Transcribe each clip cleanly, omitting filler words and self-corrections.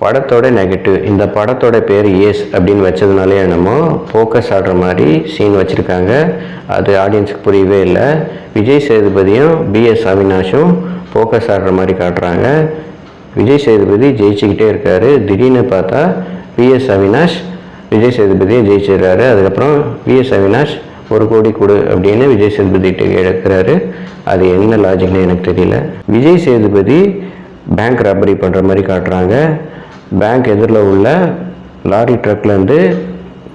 படத்தோட நெகட்டிவ், இந்த படத்தோட பேர் ஏஸ் அப்படின்னு வச்சதுனாலே என்னமோ ஃபோக்கஸ் ஆடுற மாதிரி சீன் வச்சுருக்காங்க. அது ஆடியன்ஸுக்கு புரியவே இல்லை. விஜய் சேதுபதியும் பிஎஸ் அவினாஷும் ஃபோக்கஸ் ஆடுற மாதிரி காட்டுறாங்க. விஜய் சேதுபதி ஜெயிச்சுக்கிட்டே இருக்காரு. திடீர்னு பார்த்தா பிஎஸ் அவினாஷ் விஜய் சேதுபதியை ஜெயிச்சிடுறாரு. அதுக்கப்புறம் பிஎஸ் அவினாஷ் 1 கோடி கொடு அப்படின்னு விஜய் சேதுபதிட்டு கேட்குறாரு. அது என்ன லாஜிக்னு எனக்கு தெரியல. விஜய் சேதுபதி பேங்க் ராபரி பண்ணுற மாதிரி காட்டுறாங்க. பேங்க் எதிரில் உள்ள லாரி ட்ரக்லேருந்து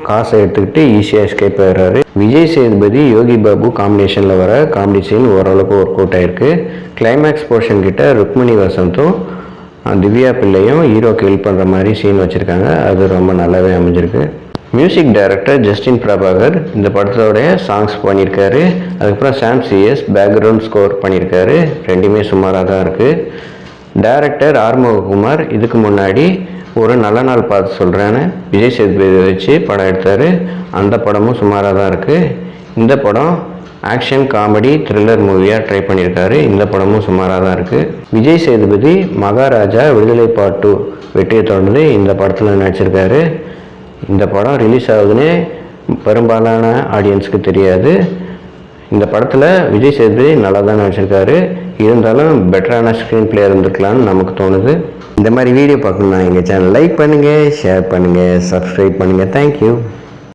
காசை எடுத்துக்கிட்டு ஈஸியாக எஸ்கேப் ஆகிறாரு. விஜய் சேதுபதி யோகி பாபு காம்பினேஷனில் வர காமெடி சீன் ஓரளவுக்கு ஒர்க் அவுட் ஆகிருக்கு. கிளைமேக்ஸ் போர்ஷன் கிட்ட ருக்மிணி வசந்தும் திவ்யா பிள்ளையும் ஹீரோக்கு ஹெல்ப் பண்ணுற மாதிரி சீன் வச்சுருக்காங்க. அது ரொம்ப நல்லாவே அமைஞ்சிருக்கு. மியூசிக் டைரக்டர் ஜஸ்டின் பிரபாகர் இந்த படத்தோடைய சாங்ஸ் பண்ணியிருக்காரு. அதுக்கப்புறம் சாம் சிஎஸ் பேக்ரவுண்ட் ஸ்கோர் பண்ணியிருக்காரு. ரெண்டுமே சுமாராக தான் இருக்குது. டைரக்டர் ஆறுமுககுமார் இதுக்கு முன்னாடி ஒரு நல்ல நாள் பார்த்து சொல்கிறேன்னு விஜய் சேதுபதி வச்சு படம் எடுத்தார். அந்த படமும் சுமாராக தான் இருக்குது. இந்த படம் ஆக்ஷன் காமெடி த்ரில்லர் மூவியாக ட்ரை பண்ணியிருக்காரு. இந்த படமும் சுமாராக தான் இருக்குது. விஜய் சேதுபதி மகாராஜா விடுதலை பார்ட் 2 வெற்றியை தொடர்ந்து இந்த படத்தில் நடிச்சிருக்காரு. இந்த படம் ரிலீஸ் ஆகுதுன்னு பெரும்பாலான ஆடியன்ஸுக்கு தெரியாது. இந்த படத்தில் விஜய் சேதுபதி நல்லா தான் நடிச்சிருக்காரு. இருந்தாலும் பெட்டரான ஸ்க்ரீன் பிளே இருந்திருக்கலான்னு நமக்கு தோணுது. இந்த மாதிரி வீடியோ பார்க்கணுன்னா எங்கள் சேனல் லைக் பண்ணுங்கள், ஷேர் பண்ணுங்கள், சப்ஸ்கிரைப் பண்ணுங்கள். தேங்க்யூ.